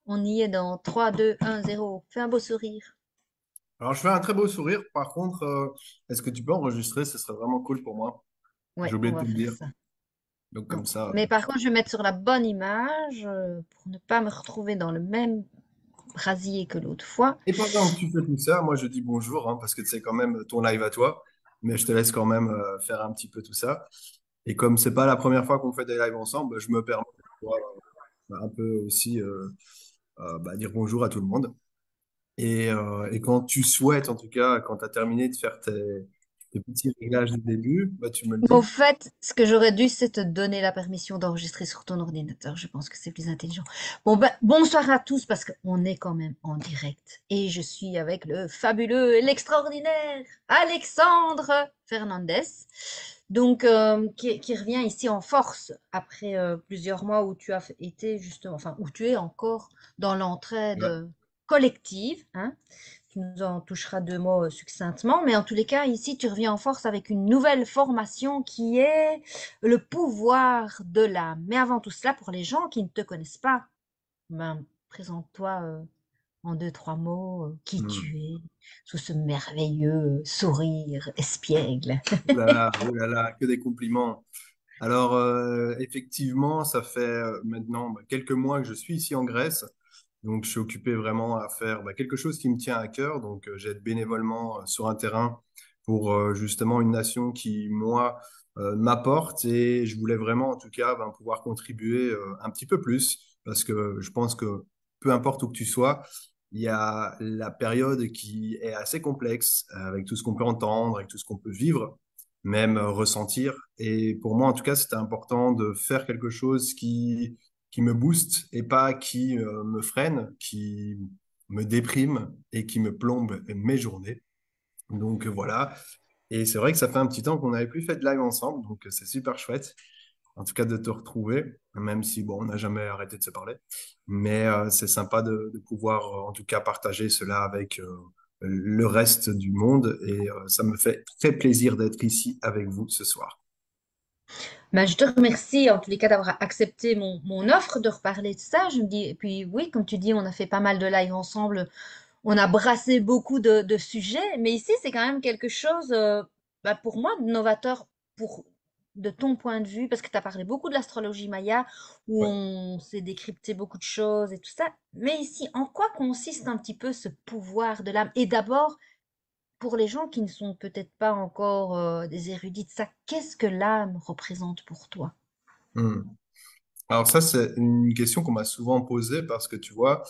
On y est dans 3, 2, 1, 0. Fais un beau sourire. Alors, je fais un très beau sourire. Par contre, est-ce que tu peux enregistrer? Ce serait vraiment cool pour moi. J'ai Ouais, oublié on de te va le faire dire. ça. Donc, Bon. comme ça. Mais par contre, je vais mettre sur la bonne image pour ne pas me retrouver dans le même brasier que l'autre fois. Et pendant que tu fais tout ça, moi, je dis bonjour, hein, parce que c'est quand même ton live à toi. Mais je te laisse quand même faire un petit peu tout ça. Et comme c'est pas la première fois qu'on fait des lives ensemble, je me permets de pouvoir, un peu aussi dire bonjour à tout le monde. Et quand tu souhaites, en tout cas, quand tu as terminé de faire tes petits réglages du début, tu me le Au dis. fait, ce que j'aurais dû, c'est te donner la permission d'enregistrer sur ton ordinateur. Je pense que c'est plus intelligent. Bon, ben, bonsoir à tous parce qu'on est quand même en direct. Et je suis avec le fabuleux et l'extraordinaire Alexandre Fernandez. Donc, qui revient ici en force après plusieurs mois où tu as été justement, enfin, où tu es encore dans l'entraide Ouais. collective, hein. Tu nous en toucheras deux mots succinctement, mais en tous les cas, ici, tu reviens en force avec une nouvelle formation qui est le pouvoir de l'âme. Mais avant tout cela, pour les gens qui ne te connaissent pas, ben, présente-toi en deux, trois mots, qui Hmm. tu es, sous ce merveilleux sourire espiègle. Ouh là là, que des compliments. Alors, effectivement, ça fait maintenant quelques mois que je suis ici en Grèce. Donc, je suis occupé vraiment à faire quelque chose qui me tient à cœur. Donc, j'aide bénévolement sur un terrain pour justement une nation qui, moi, m'apporte. Et je voulais vraiment, en tout cas, pouvoir contribuer un petit peu plus parce que je pense que peu importe où que tu sois, il y a la période qui est assez complexe avec tout ce qu'on peut entendre, avec tout ce qu'on peut vivre, même ressentir. Et pour moi, en tout cas, c'était important de faire quelque chose qui me booste et pas qui me freine, qui me déprime et qui me plombe mes journées. Donc voilà. Et c'est vrai que ça fait un petit temps qu'on n'avait plus fait de live ensemble, donc c'est super chouette. En tout cas, de te retrouver, même si bon, on n'a jamais arrêté de se parler. Mais c'est sympa de pouvoir, en tout cas, partager cela avec le reste du monde. Et ça me fait très plaisir d'être ici avec vous ce soir. Ben, je te remercie en tous les cas d'avoir accepté mon offre de reparler de ça. Je me dis, et puis oui, comme tu dis, on a fait pas mal de lives ensemble. On a brassé beaucoup de sujets, mais ici, c'est quand même quelque chose, pour moi, de novateur pour, de ton point de vue, parce que tu as parlé beaucoup de l'astrologie maya, où Ouais. on s'est décrypté beaucoup de choses et tout ça. Mais ici, en quoi consiste un petit peu ce pouvoir de l'âme? Et d'abord, pour les gens qui ne sont peut-être pas encore des érudits de ça, qu'est-ce que l'âme représente pour toi? Hmm. Alors ça, c'est une question qu'on m'a souvent posée parce que tu vois,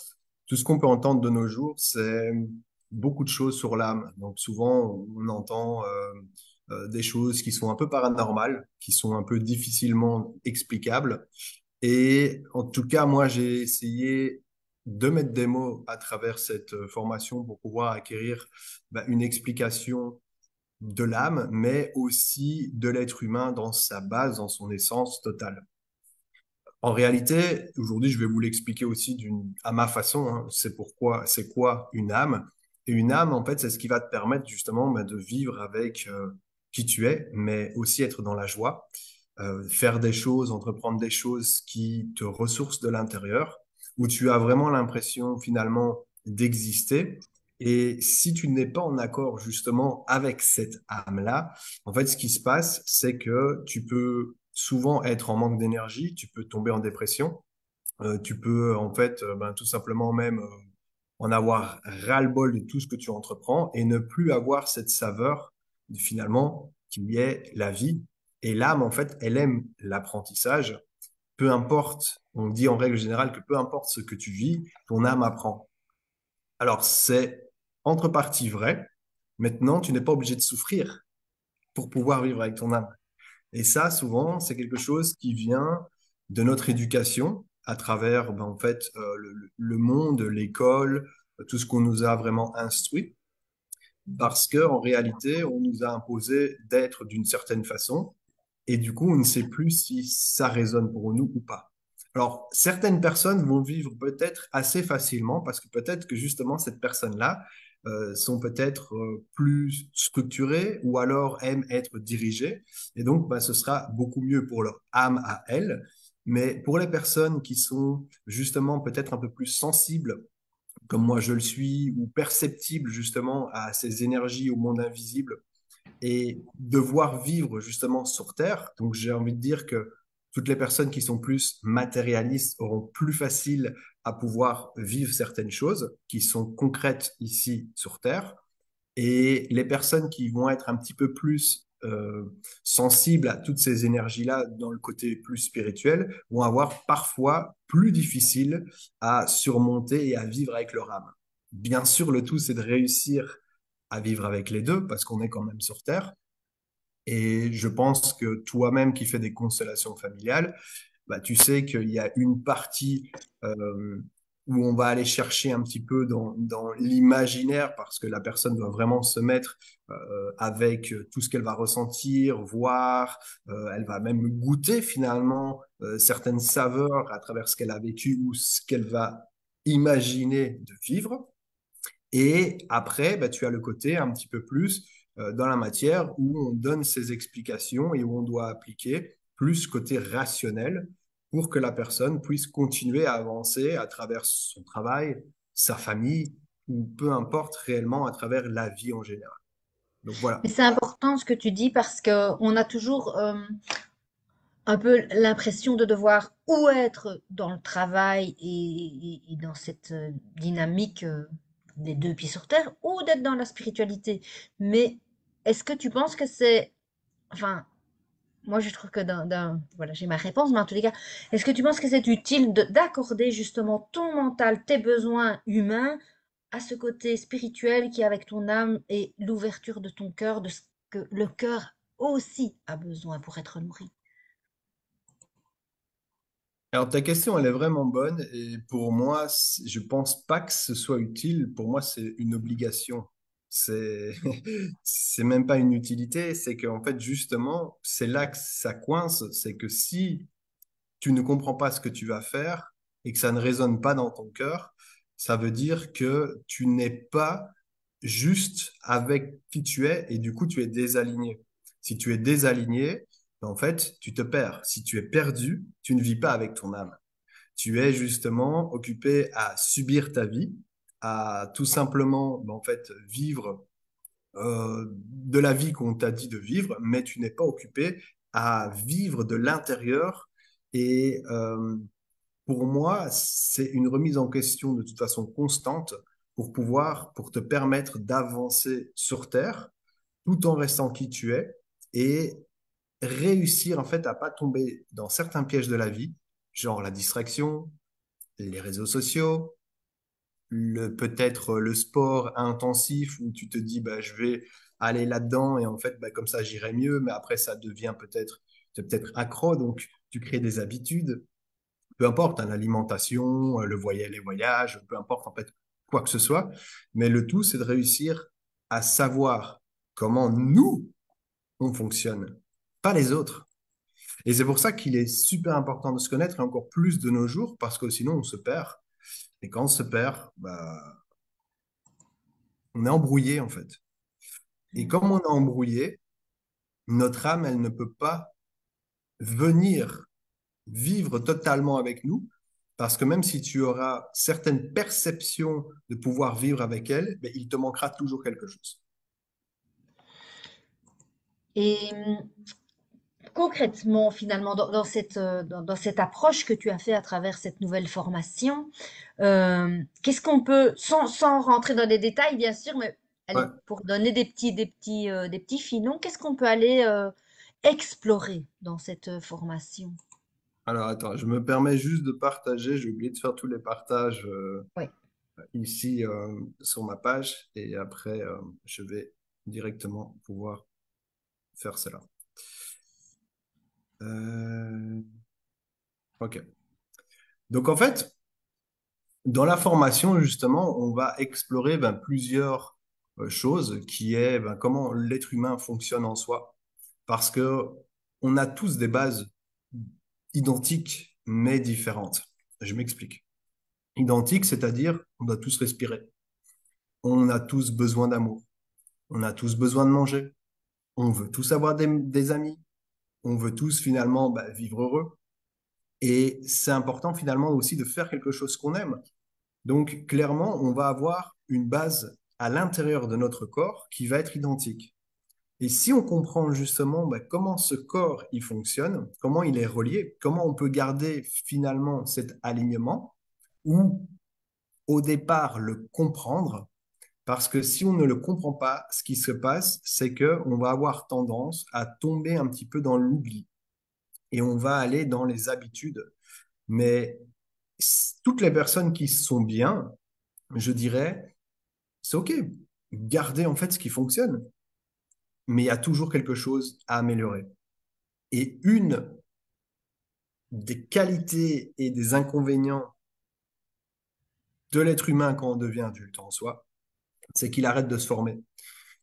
tout ce qu'on peut entendre de nos jours, c'est beaucoup de choses sur l'âme. Donc souvent, on entend des choses qui sont un peu paranormales, qui sont un peu difficilement explicables. Et en tout cas, moi, j'ai essayé de mettre des mots à travers cette formation pour pouvoir acquérir une explication de l'âme, mais aussi de l'être humain dans sa base, dans son essence totale. En réalité, aujourd'hui, je vais vous l'expliquer aussi à ma façon, hein. C'est quoi une âme? Et une âme, en fait, c'est ce qui va te permettre justement de vivre avec qui tu es, mais aussi être dans la joie, faire des choses, entreprendre des choses qui te ressourcent de l'intérieur, où tu as vraiment l'impression finalement d'exister. Et si tu n'es pas en accord justement avec cette âme-là, en fait, ce qui se passe, c'est que tu peux souvent être en manque d'énergie, tu peux tomber en dépression, tu peux en fait tout simplement même en avoir ras-le-bol de tout ce que tu entreprends et ne plus avoir cette saveur finalement qui est la vie. Et l'âme, en fait, elle aime l'apprentissage. Peu importe, on dit en règle générale que peu importe ce que tu vis, ton âme apprend. Alors, c'est entre parties vrai. Maintenant, tu n'es pas obligé de souffrir pour pouvoir vivre avec ton âme. Et ça, souvent, c'est quelque chose qui vient de notre éducation à travers, en fait, le monde, l'école, tout ce qu'on nous a vraiment instruit, parce que en réalité, on nous a imposé d'être d'une certaine façon, et du coup, on ne sait plus si ça résonne pour nous ou pas. Alors, certaines personnes vont vivre peut-être assez facilement, parce que peut-être que justement, cette personne-là sont peut-être plus structurées ou alors aiment être dirigées, et donc ce sera beaucoup mieux pour leur âme à elles. Mais pour les personnes qui sont justement peut-être un peu plus sensibles, comme moi je le suis, ou perceptibles justement à ces énergies au monde invisible, et devoir vivre justement sur Terre. Donc j'ai envie de dire que toutes les personnes qui sont plus matérialistes auront plus facile à pouvoir vivre certaines choses qui sont concrètes ici sur Terre. Et les personnes qui vont être un petit peu plus sensibles à toutes ces énergies-là dans le côté plus spirituel vont avoir parfois plus difficile à surmonter et à vivre avec leur âme. Bien sûr, le tout, c'est de réussir à vivre avec les deux parce qu'on est quand même sur Terre. Et je pense que toi-même qui fais des constellations familiales, bah, tu sais qu'il y a une partie où on va aller chercher un petit peu dans l'imaginaire parce que la personne doit vraiment se mettre avec tout ce qu'elle va ressentir, voir, elle va même goûter finalement certaines saveurs à travers ce qu'elle a vécu ou ce qu'elle va imaginer de vivre. Et après, bah, tu as le côté un petit peu plus dans la matière où on donne ces explications et où on doit appliquer plus côté rationnel pour que la personne puisse continuer à avancer à travers son travail, sa famille ou peu importe réellement à travers la vie en général. Donc Mais voilà. c'est important ce que tu dis parce que on a toujours un peu l'impression de devoir ou être dans le travail et dans cette dynamique des deux pieds sur terre, ou d'être dans la spiritualité. Mais est-ce que tu penses que c'est, enfin, moi je trouve que voilà, j'ai ma réponse, mais en tous les cas, est-ce que tu penses que c'est utile d'accorder justement ton mental, tes besoins humains à ce côté spirituel qui est avec ton âme et l'ouverture de ton cœur, de ce que le cœur aussi a besoin pour être nourri? Alors ta question, elle est vraiment bonne et pour moi, je pense pas que ce soit utile. Pour moi, c'est une obligation. C'est c'est même pas une utilité, c'est qu'en fait justement, c'est là que ça coince, c'est que si tu ne comprends pas ce que tu vas faire et que ça ne résonne pas dans ton cœur, ça veut dire que tu n'es pas juste avec qui tu es et du coup tu es désaligné. Si tu es désaligné, en fait, tu te perds. Si tu es perdu, tu ne vis pas avec ton âme. Tu es justement occupé à subir ta vie, à tout simplement, en fait, vivre de la vie qu'on t'a dit de vivre, mais tu n'es pas occupé à vivre de l'intérieur. Et pour moi, c'est une remise en question de toute façon constante pour te permettre d'avancer sur Terre tout en restant qui tu es et réussir en fait à pas tomber dans certains pièges de la vie, genre la distraction, les réseaux sociaux, peut-être le sport intensif où tu te dis bah, je vais aller là-dedans et en fait bah, comme ça j'irai mieux, mais après ça devient peut-être accro, donc tu crées des habitudes, peu importe, hein, l'alimentation, les voyages, peu importe en fait quoi que ce soit, mais le tout c'est de réussir à savoir comment nous on fonctionne, pas les autres. Et c'est pour ça qu'il est super important de se connaître et encore plus de nos jours parce que sinon on se perd. Et quand on se perd, bah, on est embrouillé en fait. Et comme on est embrouillé, notre âme, elle ne peut pas venir vivre totalement avec nous, parce que même si tu auras certaines perceptions de pouvoir vivre avec elle, ben, il te manquera toujours quelque chose. Et concrètement, finalement, dans cette approche que tu as fait à travers cette nouvelle formation, qu'est-ce qu'on peut, sans rentrer dans les détails, bien sûr, mais Ouais. allez, pour donner des petits filons, qu'est-ce qu'on peut aller explorer dans cette formation? Alors attends, je me permets juste de partager, j'ai oublié de faire tous les partages Oui. ici sur ma page et après je vais directement pouvoir faire cela. Euh, ok. Donc en fait, dans la formation, justement, on va explorer ben, plusieurs choses qui est ben, comment l'être humain fonctionne en soi. Parce que on a tous des bases identiques mais différentes. Je m'explique. Identiques, c'est-à-dire on doit tous respirer. On a tous besoin d'amour. On a tous besoin de manger. On veut tous avoir des amis. On veut tous finalement ben, vivre heureux. Et c'est important finalement aussi de faire quelque chose qu'on aime. Donc, clairement, on va avoir une base à l'intérieur de notre corps qui va être identique. Et si on comprend justement comment ce corps il fonctionne, comment il est relié, comment on peut garder finalement cet alignement, ou au départ le comprendre, parce que si on ne le comprend pas, ce qui se passe, c'est que on va avoir tendance à tomber un petit peu dans l'oubli et on va aller dans les habitudes. Mais toutes les personnes qui sont bien, je dirais, c'est OK. Gardez en fait ce qui fonctionne, mais il y a toujours quelque chose à améliorer. Et une des qualités et des inconvénients de l'être humain quand on devient adulte en soi, c'est qu'il arrête de se former.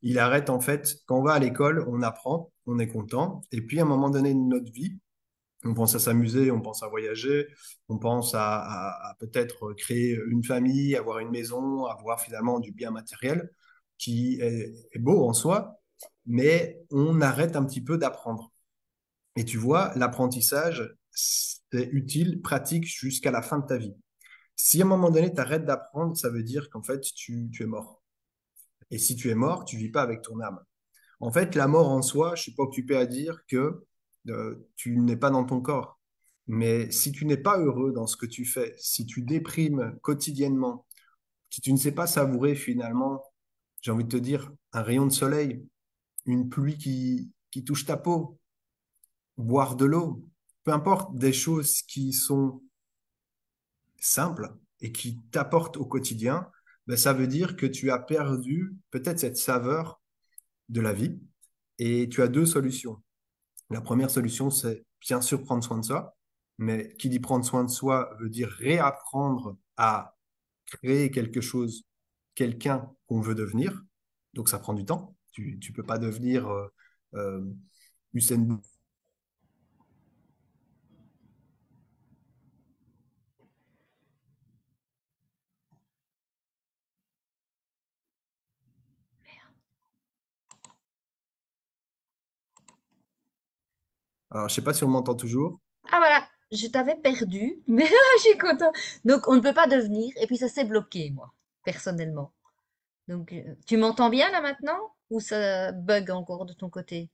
Il arrête en fait, quand on va à l'école, on apprend, on est content, et puis à un moment donné de notre vie, on pense à s'amuser, on pense à voyager, on pense à peut-être créer une famille, avoir une maison, avoir finalement du bien matériel qui est beau en soi, mais on arrête un petit peu d'apprendre. Et tu vois, l'apprentissage, c'est utile, pratique jusqu'à la fin de ta vie. Si à un moment donné, tu arrêtes d'apprendre, ça veut dire qu'en fait, tu es mort. Et si tu es mort, tu vis pas avec ton âme. En fait, la mort en soi, je suis pas occupé à dire que tu n'es pas dans ton corps. Mais si tu n'es pas heureux dans ce que tu fais, si tu déprimes quotidiennement, si tu ne sais pas savourer finalement, j'ai envie de te dire, un rayon de soleil, une pluie qui touche ta peau, boire de l'eau, peu importe des choses qui sont simples et qui t'apportent au quotidien, ben, ça veut dire que tu as perdu peut-être cette saveur de la vie et tu as deux solutions. La première solution, c'est bien sûr prendre soin de soi, mais qui dit prendre soin de soi veut dire réapprendre à créer quelque chose, quelqu'un qu'on veut devenir. Donc ça prend du temps. Tu ne peux pas devenir euh, Usain Bolt. Alors, je sais pas si on m'entend toujours. Ah voilà, je t'avais perdu, mais je suis content. Donc on ne peut pas devenir, et puis ça s'est bloqué, moi, personnellement. Donc tu m'entends bien là maintenant? Ou ça bug encore de ton côté?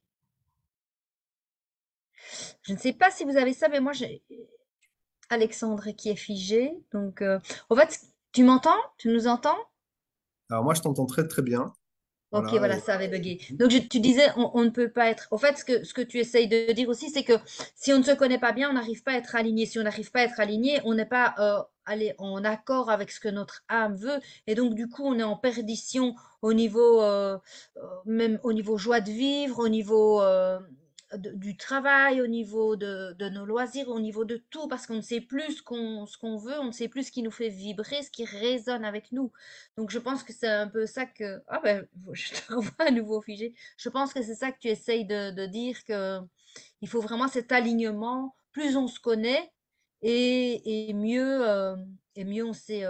Je ne sais pas si vous avez ça, mais moi j'ai Alexandre qui est figé. Donc en fait, tu m'entends? Tu nous entends? Alors moi, je t'entends très très bien. Ok, Voilà. voilà, ça avait bugué. Donc, tu disais, on ne peut pas être. En fait, ce que tu essayes de dire aussi, c'est que si on ne se connaît pas bien, on n'arrive pas à être aligné. Si on n'arrive pas à être aligné, on n'est pas allez, en accord avec ce que notre âme veut. Et donc, du coup, on est en perdition au niveau, même au niveau joie de vivre, au niveau du travail, au niveau de nos loisirs, au niveau de tout, parce qu'on ne sait plus ce qu'on veut, on ne sait plus ce qui nous fait vibrer, ce qui résonne avec nous. Donc, je pense que c'est un peu ça que... Ah ben, je te revois à nouveau figé. Je pense que c'est ça que tu essayes de dire, que il faut vraiment cet alignement. Plus on se connaît et mieux on sait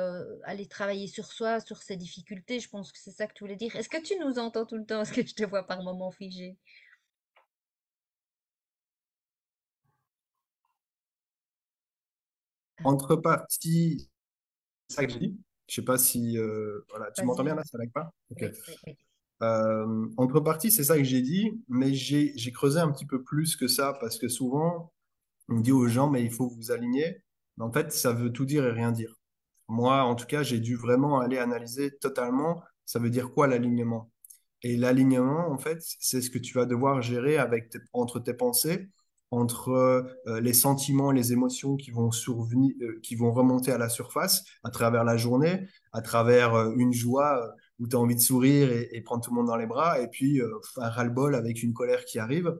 aller travailler sur soi, sur ses difficultés. Je pense que c'est ça que tu voulais dire. Est-ce que tu nous entends tout le temps? Est-ce que je te vois par moments figé? Entre parties, c'est ça que j'ai dit. Je sais pas si voilà, tu m'entends bien Vas-y. là, ça lag pas? Ok. Oui, oui, oui. Entre parties, c'est ça que j'ai dit, mais j'ai creusé un petit peu plus que ça parce que souvent on dit aux gens, mais il faut vous aligner. Mais en fait, ça veut tout dire et rien dire. Moi, en tout cas, j'ai dû vraiment aller analyser totalement, ça veut dire quoi l'alignement. Et l'alignement, en fait, c'est ce que tu vas devoir gérer entre tes pensées, entre les sentiments, les émotions qui vont survenir, qui vont remonter à la surface à travers la journée, à travers une joie où tu as envie de sourire et prendre tout le monde dans les bras, et puis un ras-le-bol avec une colère qui arrive.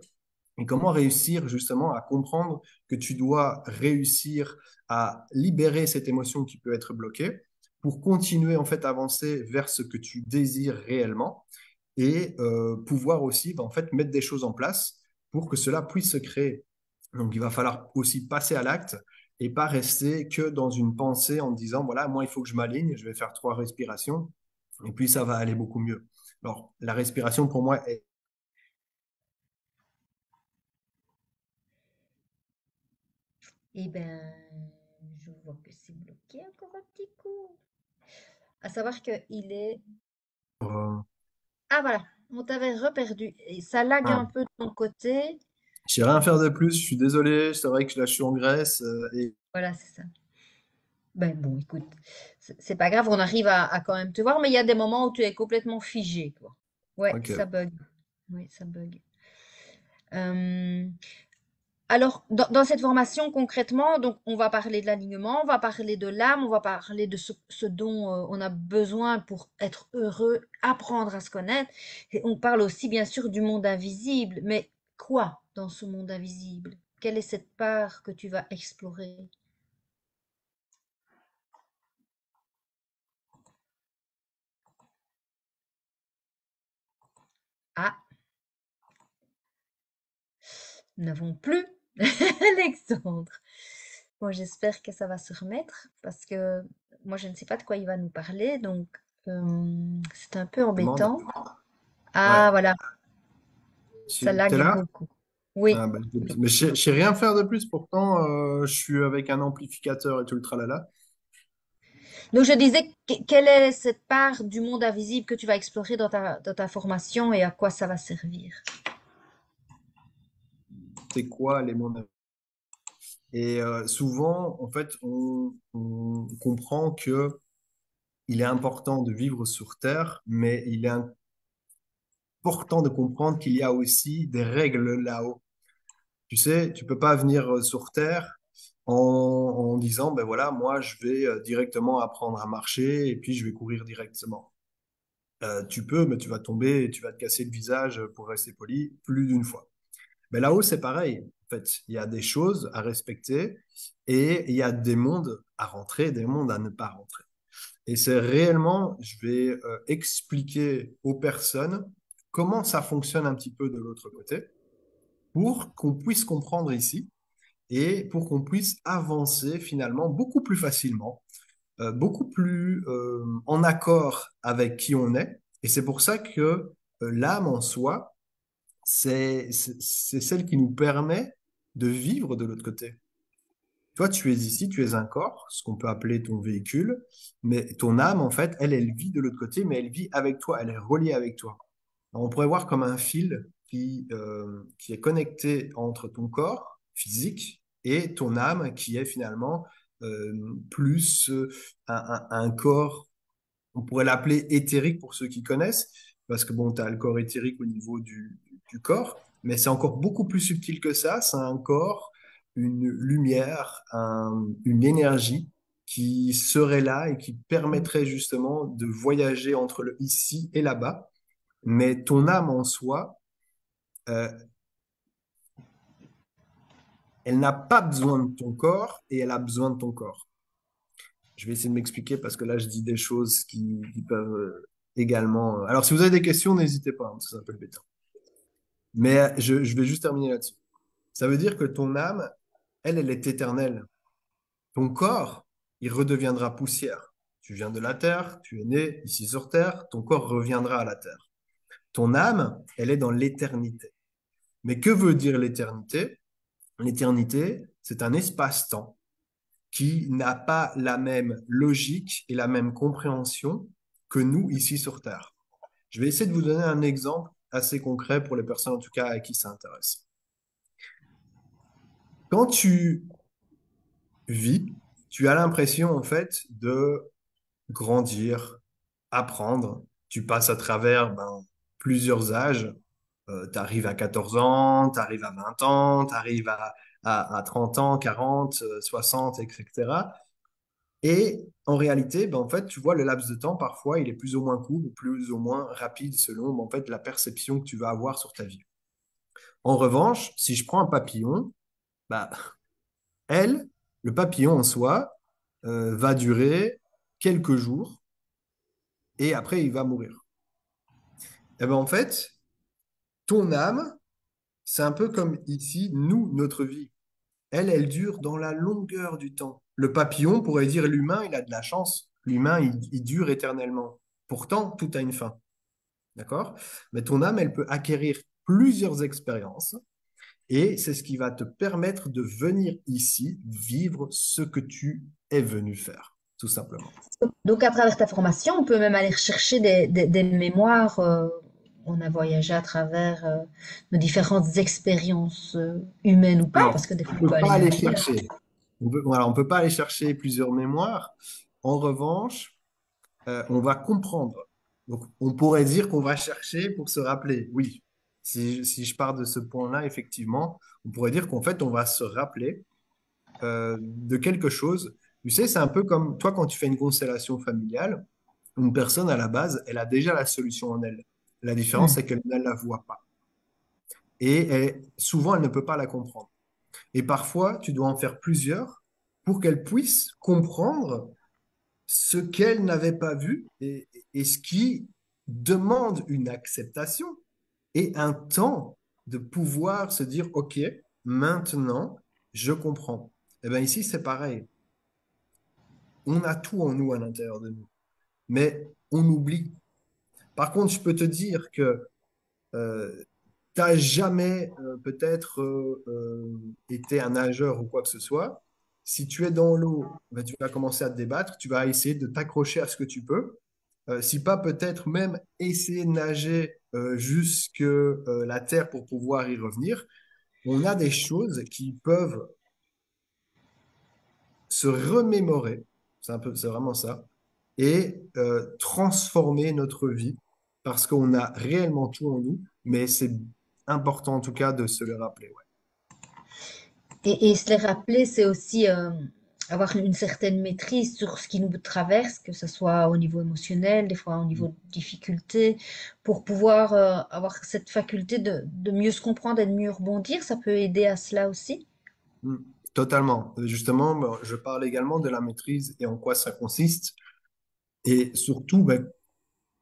Et comment réussir justement à comprendre que tu dois réussir à libérer cette émotion qui peut être bloquée pour continuer en fait à avancer vers ce que tu désires réellement et pouvoir aussi en fait mettre des choses en place pour que cela puisse se créer. Donc il va falloir aussi passer à l'acte et pas rester que dans une pensée en disant voilà, moi il faut que je m'aligne, je vais faire 3 respirations et puis ça va aller beaucoup mieux. Alors la respiration pour moi est Eh ben, je vois que c'est bloqué encore un petit coup. À savoir qu'il est... Euh, Ah voilà, on t'avait reperdu. Et ça lag ah. un peu de ton côté. Je sais rien faire de plus, je suis désolé, c'est vrai que là je suis en Grèce et Voilà, c'est ça. Ben bon, écoute, c'est pas grave, on arrive à quand même te voir, mais il y a des moments où tu es complètement figé, quoi. Ouais, ça ok. bug. Oui, ça bug. Euh, alors, dans cette formation, concrètement, donc, on va parler de l'alignement, on va parler de l'âme, on va parler de ce dont on a besoin pour être heureux, apprendre à se connaître. Et on parle aussi, bien sûr, du monde invisible. Mais quoi dans ce monde invisible? Quelle est cette part que tu vas explorer? Ah, nous n'avons plus Alexandre. Bon, j'espère que ça va se remettre parce que moi, je ne sais pas de quoi il va nous parler, donc c'est un peu Demande. embêtant. Ouais. Ah, voilà, ça T'es lag là? beaucoup. Oui, Ah, bah, oui. mais je sais rien faire de plus, pourtant je suis avec un amplificateur et tout le tralala. Donc, je disais, quelle est cette part du monde invisible que tu vas explorer dans ta formation et à quoi ça va servir? C'est quoi les mondes? Et souvent, en fait, on comprend que il est important de vivre sur Terre, mais il est important de comprendre qu'il y a aussi des règles là-haut. Tu sais, tu peux pas venir sur Terre en disant, ben voilà, moi, je vais directement apprendre à marcher et puis je vais courir directement. Tu peux, mais tu vas tomber et tu vas te casser le visage, pour rester poli, plus d'une fois. Mais là-haut, c'est pareil. En fait, il y a des choses à respecter et il y a des mondes à rentrer, des mondes à ne pas rentrer. Et c'est réellement, je vais expliquer aux personnes comment ça fonctionne un petit peu de l'autre côté pour qu'on puisse comprendre ici et pour qu'on puisse avancer finalement beaucoup plus facilement, beaucoup plus en accord avec qui on est. Et c'est pour ça que l'âme en soi, c'est celle qui nous permet de vivre de l'autre côté. Toi, tu es ici, tu es un corps, ce qu'on peut appeler ton véhicule, mais ton âme, en fait, elle vit de l'autre côté, mais elle vit avec toi, elle est reliée avec toi. Alors, on pourrait voir comme un fil qui est connecté entre ton corps physique et ton âme, qui est finalement plus un corps, on pourrait l'appeler éthérique pour ceux qui connaissent, parce que bon, tu as le corps éthérique au niveau du corps, mais c'est encore beaucoup plus subtil que ça. C'est un corps, une lumière, une énergie qui serait là et qui permettrait justement de voyager entre le ici et là-bas. Mais ton âme en soi, euh, elle n'a pas besoin de ton corps et elle a besoin de ton corps. Je vais essayer de m'expliquer parce que là, je dis des choses qui peuvent également. Alors, si vous avez des questions, n'hésitez pas, hein, parce que c'est un peu le bêta. Mais je vais juste terminer là-dessus. Ça veut dire que ton âme, elle est éternelle. Ton corps, il redeviendra poussière. Tu viens de la terre, tu es né ici sur terre, ton corps reviendra à la terre. Ton âme, elle est dans l'éternité. Mais que veut dire l'éternité? L'éternité, c'est un espace-temps qui n'a pas la même logique et la même compréhension que nous ici sur Terre. Je vais essayer de vous donner un exemple assez concret pour les personnes en tout cas à qui ça intéresse. Quand tu vis, tu as l'impression en fait de grandir, apprendre. Tu passes à travers plusieurs âges. Tu arrives à 14 ans, tu arrives à 20 ans, tu arrives à 30 ans, 40, 60, etc. Et en réalité, en fait, tu vois, le laps de temps, parfois, il est plus ou moins court ou plus ou moins rapide selon, en fait, la perception que tu vas avoir sur ta vie. En revanche, si je prends un papillon, bah, elle, le papillon en soi, va durer quelques jours et après, il va mourir. Et ben, en fait, ton âme, c'est un peu comme ici, nous, notre vie. Elle dure dans la longueur du temps. Le papillon pourrait dire l'humain, il a de la chance. L'humain, il dure éternellement. Pourtant, tout a une fin. D'accord? Mais ton âme, elle peut acquérir plusieurs expériences Et c'est ce qui va te permettre de venir ici vivre ce que tu es venu faire, tout simplement. Donc, à travers ta formation, on peut même aller rechercher des mémoires. On a voyagé à travers nos différentes expériences humaines ou pas, parce Alors, que des on fois, on ne peut peut aller pas aller même lire. chercher. Voilà, on peut pas aller chercher plusieurs mémoires. En revanche, on va comprendre. Donc, on pourrait dire qu'on va chercher pour se rappeler. Oui, si je pars de ce point-là, effectivement, on pourrait dire qu'en fait, on va se rappeler de quelque chose. Tu sais, c'est un peu comme toi, quand tu fais une constellation familiale, une personne, à la base, elle a déjà la solution en elle. La différence, Hmm. c'est qu'elle ne la voit pas. Et souvent, elle ne peut pas la comprendre. Et parfois, tu dois en faire plusieurs pour qu'elle puisse comprendre ce qu'elle n'avait pas vu et ce qui demande une acceptation et un temps de pouvoir se dire, OK, maintenant, je comprends. Eh bien, ici, c'est pareil. On a tout en nous à l'intérieur de nous, mais on oublie. Par contre, je peux te dire que t'as jamais peut-être été un nageur ou quoi que ce soit. Si tu es dans l'eau, ben, tu vas commencer à te débattre, tu vas essayer de t'accrocher à ce que tu peux. Si pas peut-être même essayer de nager jusque la terre pour pouvoir y revenir. On a des choses qui peuvent se remémorer, c'est vraiment ça, et transformer notre vie parce qu'on a réellement tout en nous, mais c'est important en tout cas de se le rappeler. Ouais. Et se les rappeler, c'est aussi avoir une certaine maîtrise sur ce qui nous traverse, que ce soit au niveau émotionnel, des fois au niveau de difficulté, pour pouvoir avoir cette faculté de mieux se comprendre et de mieux rebondir. Ça peut aider à cela aussi. Mm. Totalement. Justement, bon, je parle également de la maîtrise et en quoi ça consiste. Et surtout, ben,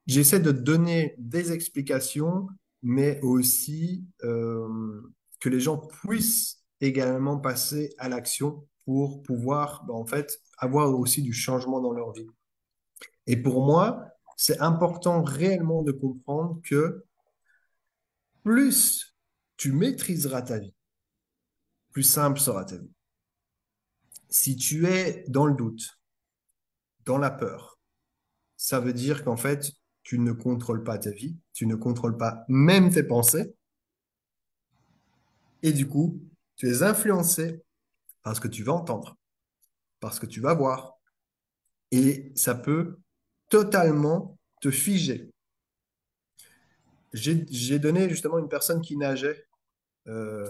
j'essaie de donner des explications, mais aussi que les gens puissent également passer à l'action pour pouvoir, ben, en fait, avoir aussi du changement dans leur vie. Et pour moi, c'est important réellement de comprendre que plus tu maîtriseras ta vie, plus simple sera ta vie. Si tu es dans le doute, dans la peur, ça veut dire qu'en fait, tu ne contrôles pas ta vie, tu ne contrôles pas même tes pensées, et du coup, tu es influencé par ce que tu vas entendre, par ce que tu vas voir, et ça peut totalement te figer. J'ai donné justement une personne qui nageait euh,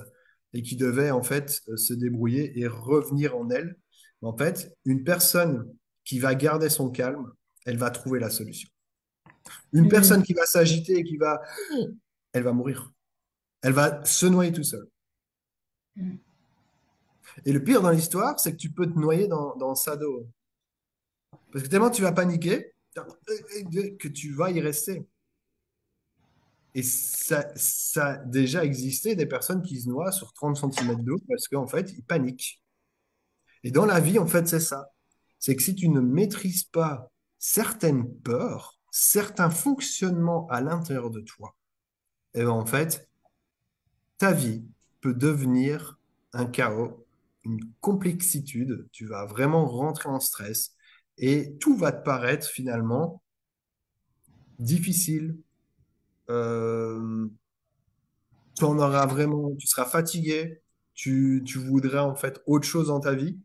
et qui devait en fait se débrouiller et revenir en elle. En fait, une personne qui va garder son calme, elle va trouver la solution. Une Hmm. personne qui va s'agiter et qui va, elle va mourir. Elle va se noyer tout seul. Hmm. Et le pire dans l'histoire, c'est que tu peux te noyer dans sa dos. Parce que tellement tu vas paniquer que tu vas y rester. Et ça a déjà existé des personnes qui se noient sur 30 centimètres d'eau parce qu'en fait, ils paniquent. Et dans la vie, en fait, c'est ça. C'est que si tu ne maîtrises pas certaines peurs, certains fonctionnements à l'intérieur de toi, et ben en fait, ta vie peut devenir un chaos, une complexitude. Tu vas vraiment rentrer en stress et tout va te paraître finalement difficile. Euh, Tu en auras vraiment, tu seras fatigué, tu voudrais en fait autre chose dans ta vie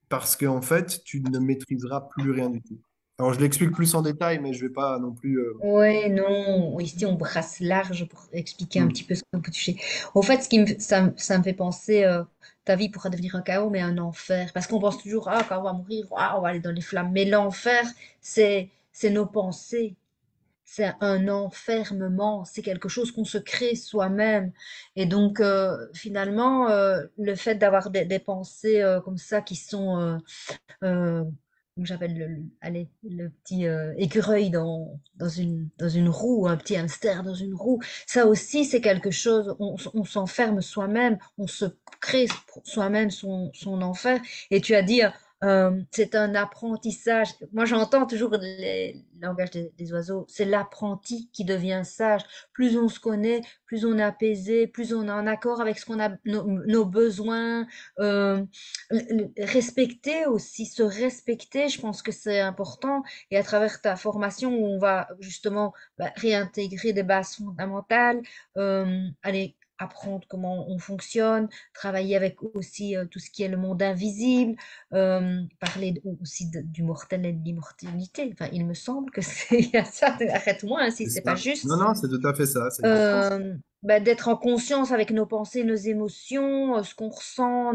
parce qu'en fait, tu ne maîtriseras plus rien du tout. Alors, je l'explique plus en détail, mais je vais pas non plus. Ouais, non, ici on brasse large pour expliquer un Hmm, petit peu ce qu'on peut toucher. Au fait, ça me fait penser, ta vie pourra devenir un chaos, mais un enfer. Parce qu'on pense toujours, ah, quand on va mourir, ah, on va aller dans les flammes. Mais l'enfer, c'est nos pensées. C'est un enfermement. C'est quelque chose qu'on se crée soi-même. Et donc, finalement, le fait d'avoir des pensées comme ça qui sont euh, donc j'appelle allez, le petit écureuil dans une roue, un petit hamster dans une roue. Ça aussi, c'est quelque chose, on s'enferme soi-même, on se crée soi-même son enfer. Et tu as dit, C'est un apprentissage. Moi, j'entends toujours le langage des oiseaux. C'est l'apprenti qui devient sage. Plus on se connaît, plus on est apaisé, plus on est en accord avec ce qu'on a, nos besoins. Euh, Respecter aussi, se respecter, je pense que c'est important. Et à travers ta formation, où on va justement réintégrer des bases fondamentales, aller apprendre comment on fonctionne, travailler avec aussi tout ce qui est le monde invisible, parler aussi du mortel et de l'immortalité. Enfin, il me semble que c'est il y a ça. Arrête-moi hein, si C'est c'est pas ça. Non, juste. non, c'est tout à fait ça, c'est exactement ça. D'être en conscience avec nos pensées, nos émotions, ce qu'on ressent,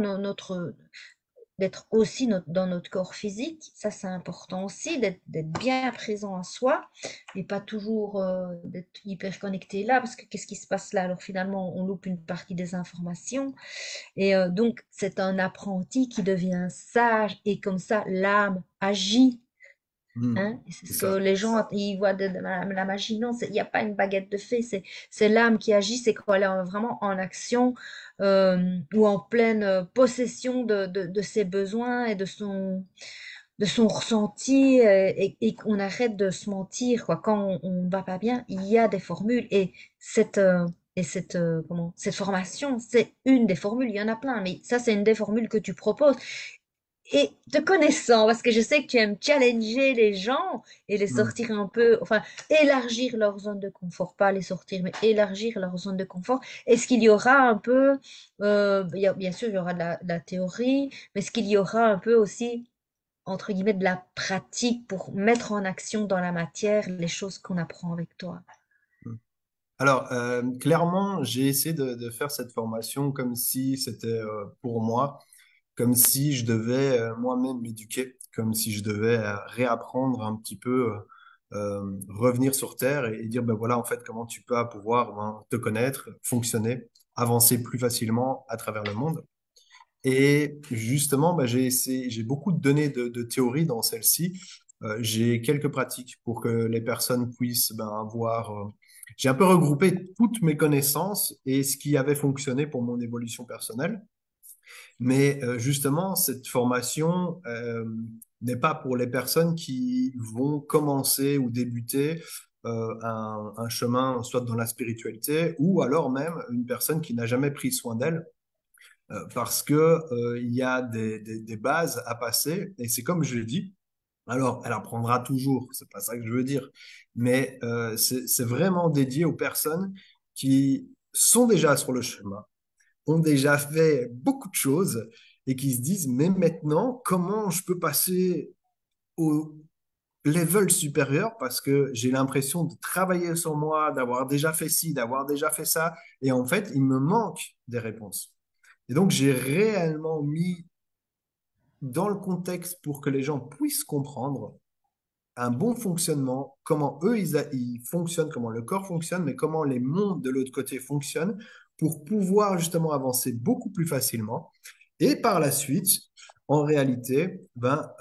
d'être aussi dans notre corps physique. Ça, c'est important aussi, d'être bien présent à soi et pas toujours d'être hyper connecté là, parce que qu'est-ce qui se passe là? Alors finalement, on loupe une partie des informations. Et donc, c'est un apprenti qui devient sage et comme ça, l'âme agit. Hmm. Hein? Et c'est C'est ce ça. que les gens, ils voient de la magie. Non, il n'y a pas une baguette de fée. C'est l'âme qui agit. C'est quand elle est vraiment en action ou en pleine possession de ses besoins et de son ressenti et qu'on arrête de se mentir, quoi. Quand on ne va pas bien, il y a des formules cette formation, c'est une des formules, il y en a plein, mais ça, c'est une des formules que tu proposes. Et te connaissant, parce que je sais que tu aimes challenger les gens et les Hmm. sortir un peu, enfin, élargir leur zone de confort, pas les sortir, mais élargir leur zone de confort. Est-ce qu'il y aura un peu, bien sûr, il y aura de la théorie, mais est-ce qu'il y aura un peu aussi entre guillemets, de la pratique pour mettre en action dans la matière les choses qu'on apprend avec toi. Hmm. Alors, clairement, j'ai essayé de faire cette formation comme si c'était pour moi, comme si je devais moi-même m'éduquer, comme si je devais réapprendre un petit peu, revenir sur Terre et dire, ben voilà, en fait, comment tu peux pouvoir ben, te connaître, fonctionner, avancer plus facilement à travers le monde. Et justement, ben, j'ai beaucoup de données de théorie dans celle-ci. J'ai quelques pratiques pour que les personnes puissent ben, avoir. J'ai un peu regroupé toutes mes connaissances et ce qui avait fonctionné pour mon évolution personnelle. Mais justement, cette formation n'est pas pour les personnes qui vont commencer ou débuter un chemin soit dans la spiritualité ou alors même une personne qui n'a jamais pris soin d'elle parce que il y a des bases à passer et c'est comme je l'ai dit. Alors, elle apprendra toujours, c'est pas ça que je veux dire, mais c'est vraiment dédié aux personnes qui sont déjà sur le chemin, ont déjà fait beaucoup de choses et qui se disent, mais maintenant, comment je peux passer au level supérieur parce que j'ai l'impression de travailler sur moi, d'avoir déjà fait ci, d'avoir déjà fait ça, et en fait, il me manque des réponses. Et donc, j'ai réellement mis dans le contexte pour que les gens puissent comprendre un bon fonctionnement, comment eux, ils fonctionnent, comment le corps fonctionne, mais comment les mondes de l'autre côté fonctionnent pour pouvoir justement avancer beaucoup plus facilement. Et par la suite, en réalité, ben,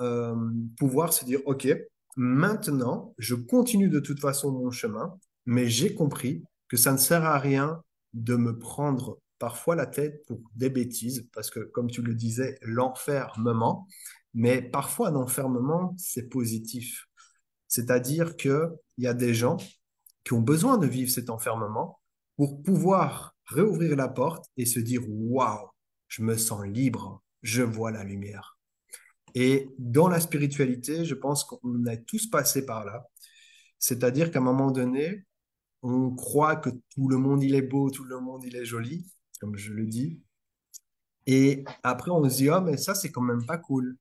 pouvoir se dire, OK, maintenant, je continue de toute façon mon chemin, mais j'ai compris que ça ne sert à rien de me prendre parfois la tête pour des bêtises, parce que comme tu le disais, l'enfer me ment, mais parfois un enfermement, c'est positif. C'est-à-dire qu'il y a des gens qui ont besoin de vivre cet enfermement pour pouvoir réouvrir la porte et se dire, waouh, je me sens libre, je vois la lumière. Et dans la spiritualité, je pense qu'on est tous passés par là. C'est-à-dire qu'à un moment donné, on croit que tout le monde il est beau, tout le monde il est joli, comme je le dis. Et après, on se dit, oh, mais ça, c'est quand même pas cool.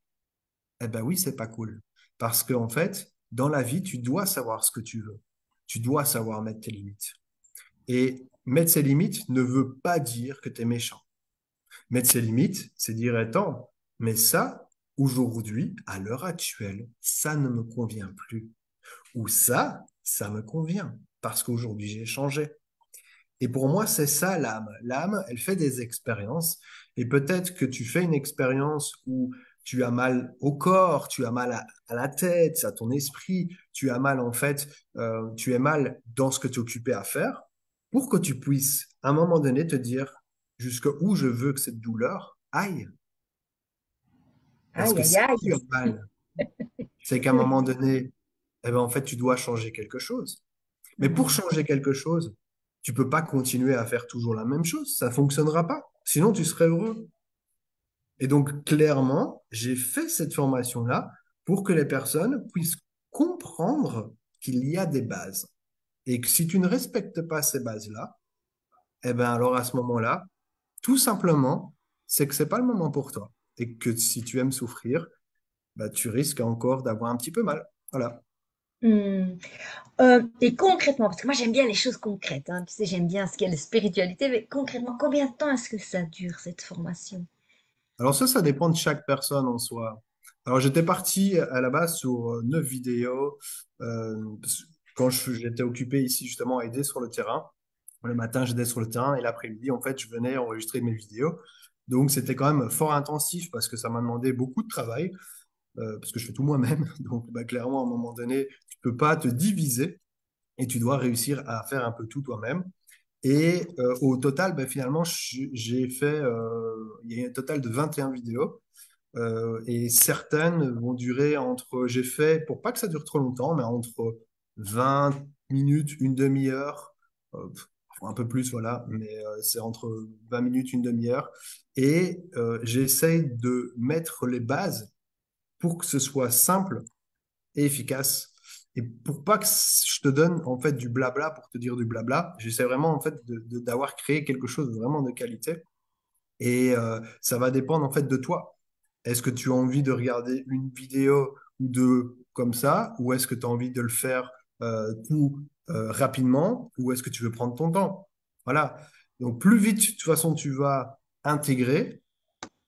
Eh ben oui, c'est pas cool. Parce qu'en fait, dans la vie, tu dois savoir ce que tu veux. Tu dois savoir mettre tes limites. Et mettre ses limites ne veut pas dire que tu es méchant. Mettre ses limites, c'est dire, attends, mais ça, aujourd'hui, à l'heure actuelle, ça ne me convient plus. Ou ça me convient. Parce qu'aujourd'hui, j'ai changé. Et pour moi, c'est ça l'âme. L'âme, elle fait des expériences. Et peut-être que tu fais une expérience où tu as mal au corps, tu as mal à la tête, à ton esprit, tu as mal en fait, tu es mal dans ce que tu es occupé à faire, pour que tu puisses à un moment donné te dire jusqu'où je veux que cette douleur aille. Est-ce Aïe, que aïe, c'est aïe. normal? C'est qu'à un Oui. moment donné, eh ben, en fait, tu dois changer quelque chose. Mais pour Hmm. changer quelque chose, tu peux pas continuer à faire toujours la même chose. Ça fonctionnera pas. Sinon, tu serais heureux. Et donc, clairement, j'ai fait cette formation-là pour que les personnes puissent comprendre qu'il y a des bases. Et que si tu ne respectes pas ces bases-là, eh ben, alors à ce moment-là, tout simplement, c'est que c'est pas le moment pour toi. Et que si tu aimes souffrir, bah, tu risques encore d'avoir un petit peu mal. Voilà. Hmm. Et concrètement, parce que moi j'aime bien les choses concrètes, hein, tu sais, j'aime bien ce qu'est la spiritualité, mais concrètement, combien de temps est-ce que ça dure cette formation? Alors ça dépend de chaque personne en soi. Alors j'étais parti à la base sur 9 vidéos parce que quand j'étais occupé ici justement à aider sur le terrain. Le matin, j'étais sur le terrain et l'après-midi, en fait, je venais enregistrer mes vidéos. Donc c'était quand même fort intensif parce que ça m'a demandé beaucoup de travail parce que je fais tout moi-même. Donc bah, clairement, à un moment donné, tu peux pas te diviser et tu dois réussir à faire un peu tout toi-même. Et au total, ben, finalement, j'ai fait, il y a un total de 21 vidéos. Et certaines vont durer entre, j'ai fait, pour pas que ça dure trop longtemps, mais entre 20 minutes, une demi-heure, enfin, un peu plus, voilà, mais c'est entre 20 minutes, une demi-heure. Et j'essaye de mettre les bases pour que ce soit simple et efficace. Et pour pas que je te donne en fait du blabla pour te dire du blabla, j'essaie vraiment en fait d'avoir créé quelque chose vraiment de qualité. Et ça va dépendre en fait de toi. Est-ce que tu as envie de regarder une vidéo ou deux comme ça, ou est-ce que tu as envie de le faire tout rapidement, ou est-ce que tu veux prendre ton temps? Voilà. Donc plus vite, de toute façon, tu vas intégrer.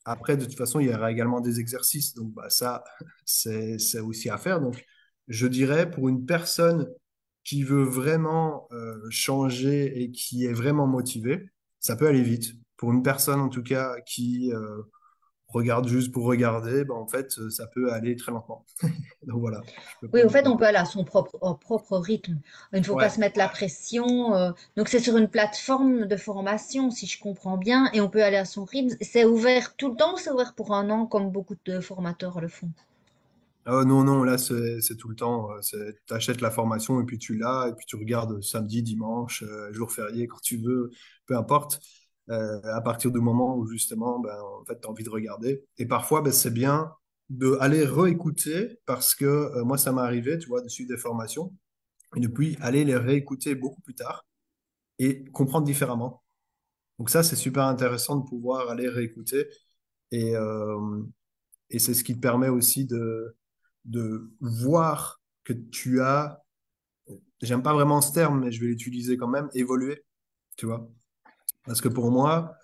Après, de toute façon, il y aura également des exercices. Donc, bah, ça, c'est aussi à faire. Donc, je dirais pour une personne qui veut vraiment changer et qui est vraiment motivée, ça peut aller vite. Pour une personne, en tout cas, qui regarde juste pour regarder, bah, en fait, ça peut aller très lentement. Donc, voilà, je peux pas Oui, au dire fait, mieux. on peut aller à son propre rythme. Il ne faut pas Ouais. se mettre la pression. Donc, c'est sur une plateforme de formation, si je comprends bien, et on peut aller à son rythme. C'est ouvert tout le temps ou c'est ouvert pour un an, comme beaucoup de formateurs le font? Non, non, là, c'est tout le temps. Tu achètes la formation et puis tu l'as, et puis tu regardes samedi, dimanche, jour férié, quand tu veux, peu importe. À partir du moment où justement, ben, en fait, tu as envie de regarder. Et parfois, ben, c'est bien d'aller réécouter parce que moi, ça m'est arrivé, tu vois, de suivre des formations et depuis aller les réécouter beaucoup plus tard et comprendre différemment. Donc ça, c'est super intéressant de pouvoir aller réécouter et, euh, et c'est ce qui te permet aussi de voir que tu as, j'aime pas vraiment ce terme, mais je vais l'utiliser quand même, évoluer, tu vois. Parce que pour moi,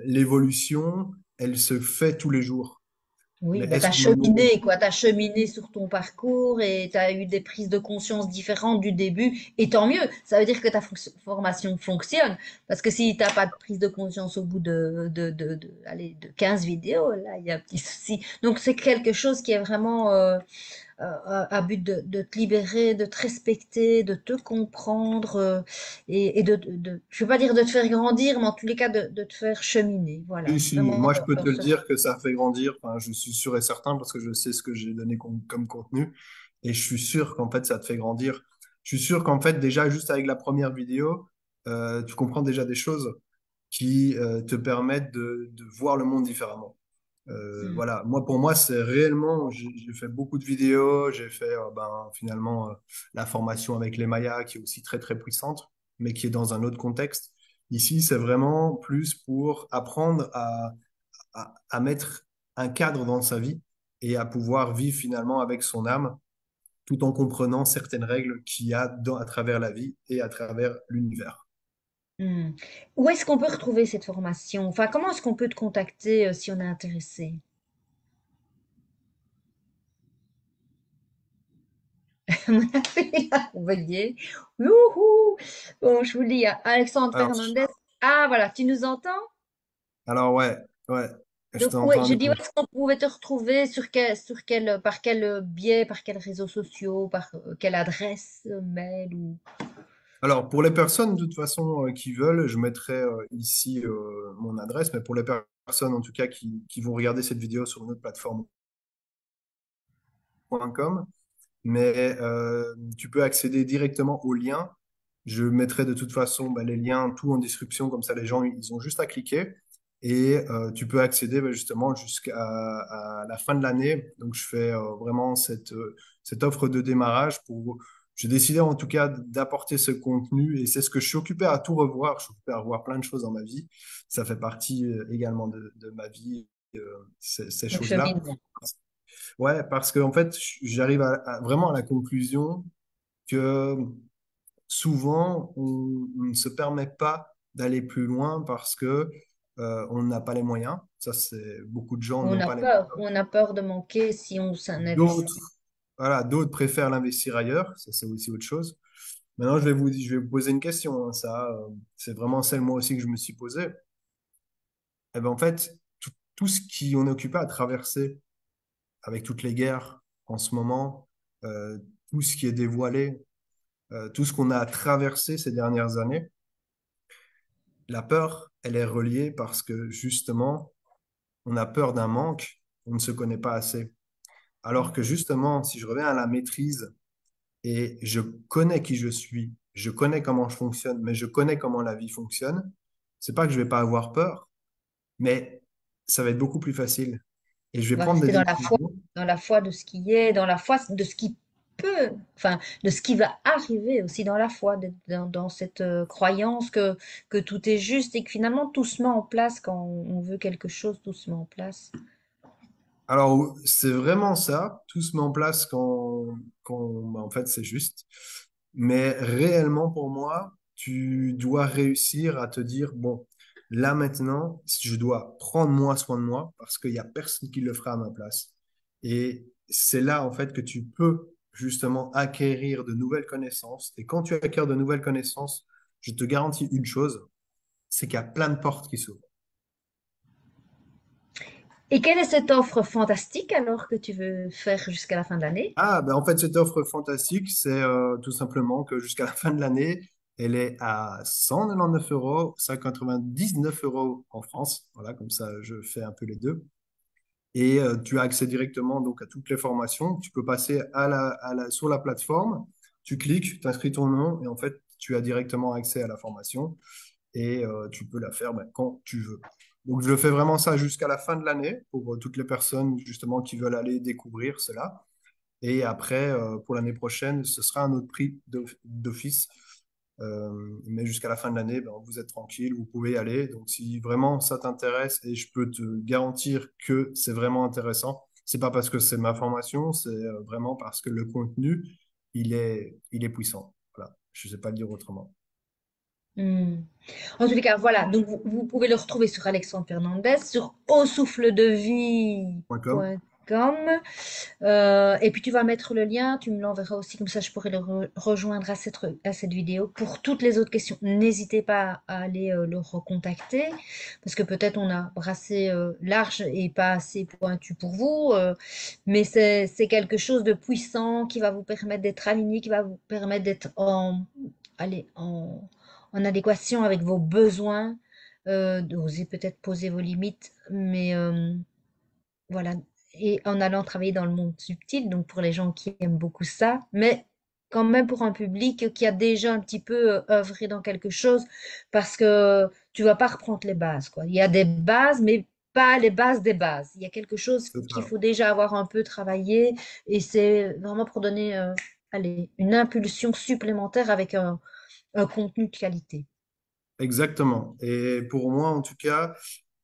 l'évolution, elle se fait tous les jours. Mais Oui, ben est-ce t'as qu'on en est... cheminé, quoi. T'as cheminé sur ton parcours et t'as eu des prises de conscience différentes du début. Et tant mieux. Ça veut dire que ta formation fonctionne. Parce que si t'as pas de prise de conscience au bout allez, de 15 vidéos, là, il y a un petit souci. Donc, c'est quelque chose qui est vraiment, à but de te libérer, de te respecter, de te comprendre et je veux pas dire de te faire grandir, mais en tous les cas de te faire cheminer. Voilà, Si, si, vraiment moi je peux dans te le ce dire que ça fait grandir, enfin, je suis sûr et certain parce que je sais ce que j'ai donné comme contenu et je suis sûr qu'en fait ça te fait grandir. Je suis sûr qu'en fait déjà juste avec la première vidéo, tu comprends déjà des choses qui te permettent de voir le monde différemment. sens. Voilà, moi pour moi c'est réellement, j'ai fait beaucoup de vidéos, j'ai fait ben, finalement la formation avec les Mayas qui est aussi très très puissante, mais qui est dans un autre contexte. Ici c'est vraiment plus pour apprendre à mettre un cadre dans sa vie et à pouvoir vivre finalement avec son âme tout en comprenant certaines règles qu'il y a à travers la vie et à travers l'univers. Hmm. Où est-ce qu'on peut retrouver cette formation? Enfin, comment est-ce qu'on peut te contacter si on est intéressé? Mon avis a envoyé. Youhou! Bon, je vous lis à Alexandre Alors, Fernandez. Ah, voilà, tu nous entends? alors ouais, ouais, je Donc, ouais, t'entends à je dis où nouveau. est-ce qu'on pouvait te retrouver, par quel biais, par quels réseaux sociaux, par quelle adresse mail ou... Alors, pour les personnes, de toute façon, qui veulent, je mettrai ici mon adresse, mais pour les personnes, en tout cas, qui vont regarder cette vidéo sur une autre plateforme, .com, mais tu peux accéder directement au lien. Je mettrai de toute façon bah, les liens, tout en description, comme ça les gens, ils ont juste à cliquer. Et tu peux accéder bah, justement jusqu'à à la fin de l'année. Donc, je fais vraiment cette offre de démarrage pour... J'ai décidé en tout cas d'apporter ce contenu et c'est ce que je suis occupé à tout revoir. Je suis occupé à revoir plein de choses dans ma vie. Ça fait partie également de ma vie, ces Le choses-là. cheminement. Ouais, parce que en fait, j'arrive vraiment à la conclusion que souvent, on ne se permet pas d'aller plus loin parce que on n'a pas les moyens. Ça, c'est beaucoup de gens n'ont pas les moyens. On a peur de manquer si on s'investit. D'autres, voilà, d'autres préfèrent l'investir ailleurs. Ça, c'est aussi autre chose. Maintenant, je vais vous poser une question, hein. Ça, c'est vraiment celle moi aussi que je me suis posée. Eh ben, en fait, tout ce qui on est occupé à traverser avec toutes les guerres en ce moment, tout ce qui est dévoilé, tout ce qu'on a traversé ces dernières années, la peur, elle est reliée parce que justement, on a peur d'un manque, on ne se connaît pas assez. Alors que justement, si je reviens à la maîtrise et je connais qui je suis, je connais comment je fonctionne, mais je connais comment la vie fonctionne, c'est pas que je vais pas avoir peur, mais ça va être beaucoup plus facile. Et je vais On va prendre des rester décisions. dans la foi de ce qui est, dans la foi de ce qui peut, enfin, de ce qui va arriver aussi dans la foi, dans cette croyance que tout est juste et que finalement tout se met en place quand on veut quelque chose, tout se met en place. Alors, c'est vraiment ça. Tout se met en place bah, en fait, c'est juste. Mais réellement, pour moi, tu dois réussir à te dire, bon, là maintenant, je dois prendre moi soin de moi parce qu'il n'y a personne qui le fera à ma place. Et c'est là, en fait, que tu peux justement acquérir de nouvelles connaissances. Et quand tu acquiers de nouvelles connaissances, je te garantis une chose, c'est qu'il y a plein de portes qui s'ouvrent. Et quelle est cette offre fantastique alors que tu veux faire jusqu'à la fin de l'année? Ah, ben en fait, cette offre fantastique, c'est tout simplement que jusqu'à la fin de l'année, elle est à 199 euros, 199 euros en France. Voilà, comme ça, je fais un peu les deux. Et tu as accès directement donc à toutes les formations. Tu peux passer sur la plateforme, tu cliques, tu inscris ton nom et en fait, tu as directement accès à la formation et tu peux la faire ben, quand tu veux. Donc, je fais vraiment ça jusqu'à la fin de l'année pour toutes les personnes justement qui veulent aller découvrir cela. Et après, pour l'année prochaine, ce sera un autre prix d'office. Mais jusqu'à la fin de l'année, ben, vous êtes tranquille, vous pouvez y aller. Donc, si vraiment ça t'intéresse, et je peux te garantir que c'est vraiment intéressant, c'est pas parce que c'est ma formation, c'est vraiment parce que le contenu, il est puissant. Voilà, je sais pas le dire autrement. Hmm. En tous les cas, voilà. Donc, vous pouvez le retrouver sur Alexandre Fernandez, sur .com. ausouffledevie.com. Et puis, tu vas mettre le lien, tu me l'enverras aussi, comme ça, je pourrai le rejoindre à cette vidéo. Pour toutes les autres questions, n'hésitez pas à aller le recontacter, parce que peut-être on a brassé large et pas assez pointu pour vous, mais c'est quelque chose de puissant qui va vous permettre d'être aligné, qui va vous permettre d'être allez, en adéquation avec vos besoins, d'oser peut-être poser vos limites, mais voilà, et en allant travailler dans le monde subtil, donc pour les gens qui aiment beaucoup ça, mais quand même pour un public qui a déjà un petit peu œuvré dans quelque chose, parce que tu vas pas reprendre les bases, quoi. Il y a des bases, mais pas les bases des bases. Il y a quelque chose C'est qu'il ça. faut déjà avoir un peu travaillé, et c'est vraiment pour donner, allez, une impulsion supplémentaire avec un contenu de qualité. Exactement. Et pour moi, en tout cas,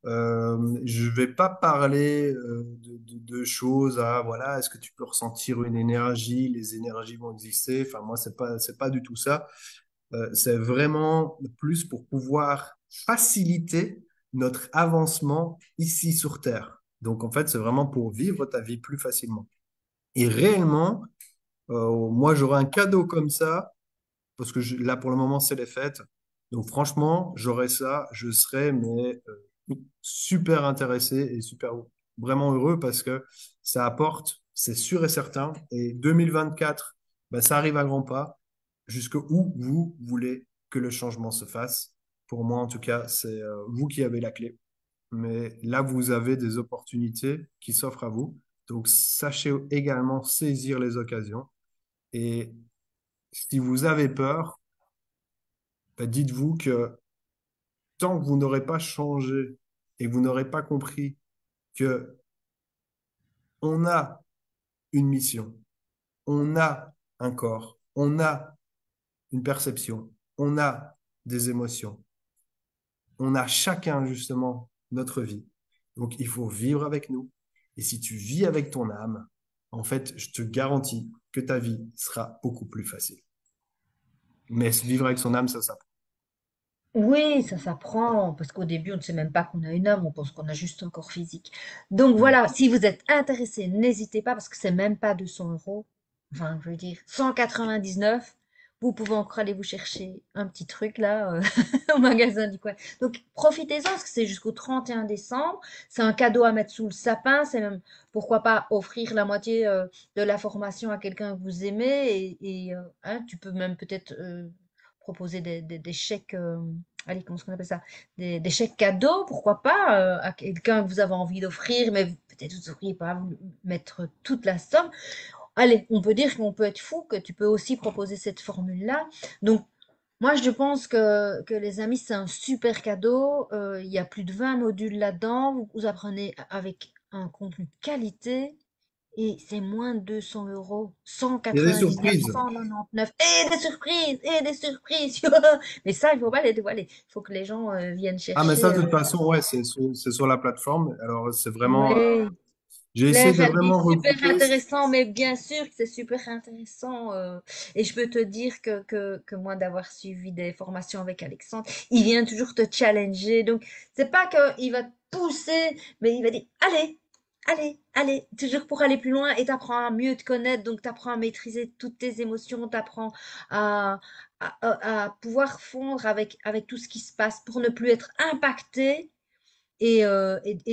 je vais pas parler de choses à, voilà, est-ce que tu peux ressentir une énergie, les énergies vont exister. Enfin, moi, c'est pas du tout ça. C'est vraiment plus pour pouvoir faciliter notre avancement ici sur Terre. Donc, en fait, c'est vraiment pour vivre ta vie plus facilement. Et réellement, moi, j'aurais un cadeau comme ça parce que là, pour le moment, c'est les fêtes. Donc, franchement, j'aurais ça, je serais mais, super intéressé et super vraiment heureux parce que ça apporte, c'est sûr et certain. Et 2024, ben, ça arrive à grands pas. jusqu'où vous voulez que le changement se fasse. Pour moi, en tout cas, c'est vous qui avez la clé. Mais là, vous avez des opportunités qui s'offrent à vous. Donc, sachez également saisir les occasions. Et si vous avez peur, ben, dites-vous que tant que vous n'aurez pas changé et que vous n'aurez pas compris que on a une mission, on a un corps, on a une perception, on a des émotions, on a chacun justement notre vie. Donc il faut vivre avec nous. Et si tu vis avec ton âme, en fait, je te garantis que ta vie sera beaucoup plus facile. Mais vivre avec son âme, ça. Oui, ça s'apprend, parce qu'au début, on ne sait même pas qu'on a une âme, on pense qu'on a juste un corps physique. Donc Mm. voilà, si vous êtes intéressé, n'hésitez pas, parce que c'est même pas 200 euros. Enfin, je veux dire, 199, vous pouvez encore aller vous chercher un petit truc là, au magasin du coin. Donc profitez-en, parce que c'est jusqu'au 31 décembre. C'est un cadeau à mettre sous le sapin. C'est même, pourquoi pas, offrir la moitié de la formation à quelqu'un que vous aimez. Hein, tu peux même peut-être proposer des chèques, allez, comment est-ce qu'on appelle ça? Des chèques cadeaux, pourquoi pas, à quelqu'un que vous avez envie d'offrir, mais peut-être vous n'auriez pas voulu mettre toute la somme. Allez, on peut dire qu'on peut être fou, que tu peux aussi proposer cette formule-là. Donc, moi, je pense que les amis, c'est un super cadeau. Il y a plus de 20 modules là-dedans. Vous apprenez avec un contenu de qualité. Et c'est moins de 200 euros, Il y a des 199, surprises. 199, et des surprises. Mais ça, il faut pas les dévoiler. Il faut que les gens viennent Ah, mais ça, chercher. de toute façon, ouais, c'est sur la plateforme. Alors, c'est vraiment. Oui, J'ai essayé Claire, de elle dit vraiment super regrouper. intéressant, mais bien sûr que c'est super intéressant. Et je peux te dire que moi, d'avoir suivi des formations avec Alexandre, il vient toujours te challenger. Donc, c'est pas qu'il va te pousser, mais il va dire, allez, allez, allez, toujours pour aller plus loin et t'apprends à mieux te connaître. Donc, t'apprends à maîtriser toutes tes émotions, t'apprends à, à pouvoir fondre avec tout ce qui se passe pour ne plus être impacté et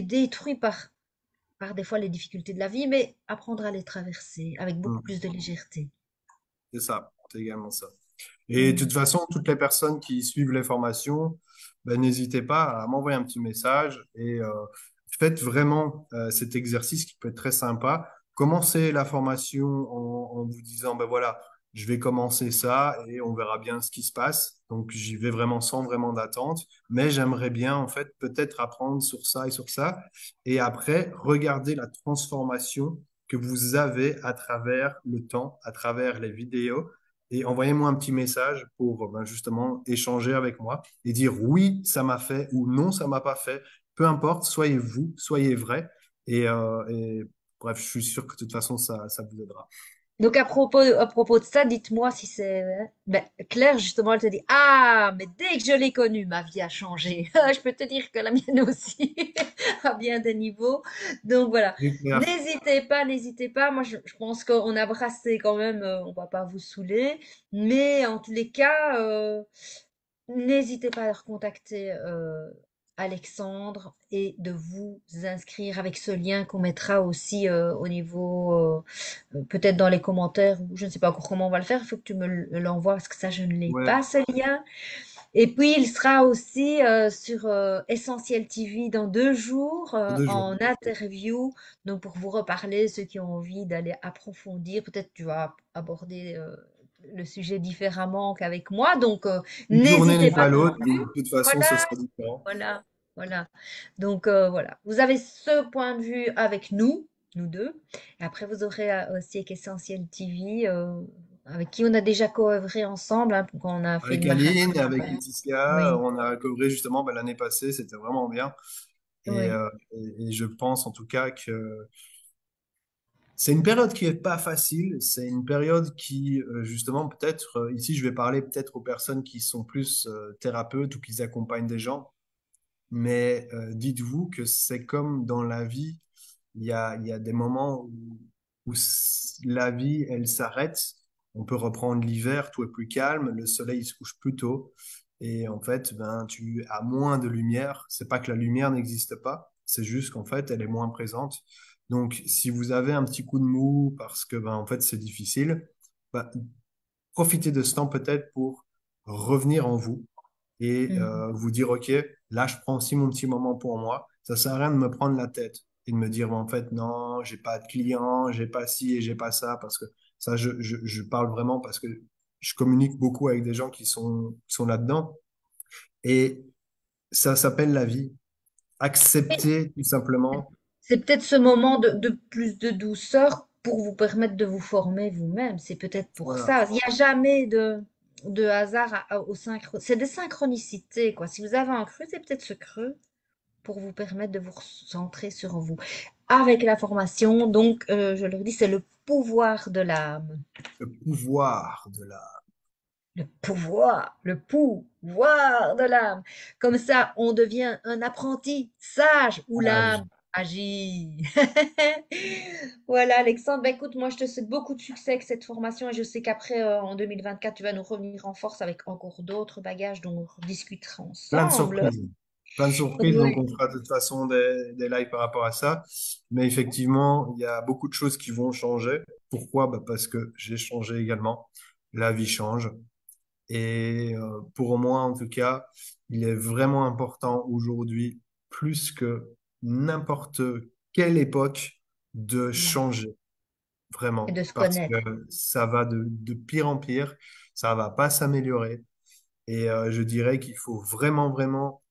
détruit par des fois les difficultés de la vie, mais apprendre à les traverser avec beaucoup Hmm, plus de légèreté. c'est ça, c'est également ça. Et de Mm. toute façon, toutes les personnes qui suivent les formations, ben, n'hésitez pas à m'envoyer un petit message et faites vraiment cet exercice qui peut être très sympa. Commencez la formation en vous disant, ben voilà, je vais commencer ça et on verra bien ce qui se passe. Donc j'y vais vraiment sans vraiment d'attente, mais j'aimerais bien en fait peut-être apprendre sur ça et sur ça. Et après, regardez la transformation que vous avez à travers le temps, à travers les vidéos et envoyez-moi un petit message pour ben, justement échanger avec moi et dire oui, ça m'a fait ou non, ça m'a pas fait. Peu importe, soyez vous, soyez vrai. Et bref, je suis sûr que de toute façon, ça vous aidera. Donc à propos de ça, dites-moi si c'est... Ben, Claire, justement, elle te dit, ah, mais dès que je l'ai connue, ma vie a changé. Je peux te dire que la mienne aussi, à bien des niveaux. Donc voilà, Oui, Claire. n'hésitez pas. Moi, je pense qu'on a brassé quand même, on va pas vous saouler. Mais en tous les cas, n'hésitez pas à le recontacter Alexandre et de vous inscrire avec ce lien qu'on mettra aussi au niveau, peut-être dans les commentaires, ou je ne sais pas encore comment on va le faire, il faut que tu me l'envoies parce que ça, je ne l'ai Ouais, pas, ce lien. Et puis, il sera aussi sur Essentiel TV dans 2 jours pour 2 jours. en interview, donc pour vous reparler, ceux qui ont envie d'aller approfondir, peut-être tu vas aborder le sujet différemment qu'avec moi, donc Une journée n'hésitez n'est pas pas non l'autre, plus. donc de toute façon, ce Voilà, sera différent. voilà, voilà. Donc voilà, vous avez ce point de vue avec nous, nous deux. Et après, vous aurez aussi avec Essentiel TV, avec qui on a déjà coœuvré ensemble, hein, quand on a fait Avec une marathon. Aline, avec Laetitia, Oui, on a couvert justement ben, l'année passée, c'était vraiment bien. Et, oui. euh, et je pense en tout cas que c'est une période qui est pas facile. C'est une période qui, justement, peut-être, ici, je vais parler peut-être aux personnes qui sont plus thérapeutes ou qui accompagnent des gens. Mais dites-vous que c'est comme dans la vie, il y a des moments où la vie, elle s'arrête. On peut reprendre l'hiver, tout est plus calme, le soleil se couche plus tôt. Et en fait, ben, tu as moins de lumière. C'est pas que la lumière n'existe pas, c'est juste qu'en fait, elle est moins présente. Donc, si vous avez un petit coup de mou parce que, ben, en fait, c'est difficile, ben, profitez de ce temps peut-être pour revenir en vous et mm. vous dire, OK, là, je prends aussi mon petit moment pour moi. Ça sert à rien de me prendre la tête et de me dire, en fait, non, j'ai pas de clients, j'ai pas ci et j'ai pas ça, parce que ça, je parle vraiment parce que je communique beaucoup avec des gens qui sont là-dedans. Et ça s'appelle la vie. Accepter tout simplement. C'est peut-être ce moment de plus de douceur pour vous permettre de vous former vous-même. C'est peut-être pour Voilà. ça. Il n'y a jamais de hasard au synchro. C'est des synchronicités, quoi. Si vous avez un creux, c'est peut-être ce creux pour vous permettre de vous centrer sur vous. Avec la formation, donc, je le dis, c'est le pouvoir de l'âme. Le pouvoir de la Le pouvoir de l'âme. Comme ça, on devient un apprenti sage où page. l'âme agit. Voilà, Alexandre. Ben, écoute, moi, je te souhaite beaucoup de succès avec cette formation et je sais qu'après, en 2024, tu vas nous revenir en force avec encore d'autres bagages dont on discutera Plein de ensemble. surprises. Plein de surprises, donc Oui. on fera de toute façon des lives par rapport à ça. Mais effectivement, il y a beaucoup de choses qui vont changer. Pourquoi? Bah, parce que j'ai changé également. La vie change. Et pour moi, en tout cas, il est vraiment important aujourd'hui, plus que n'importe quelle époque, de changer. Et Vraiment. de se Parce que connaître. ça va de pire en pire. Ça va pas s'améliorer. Et je dirais qu'il faut vraiment, vraiment.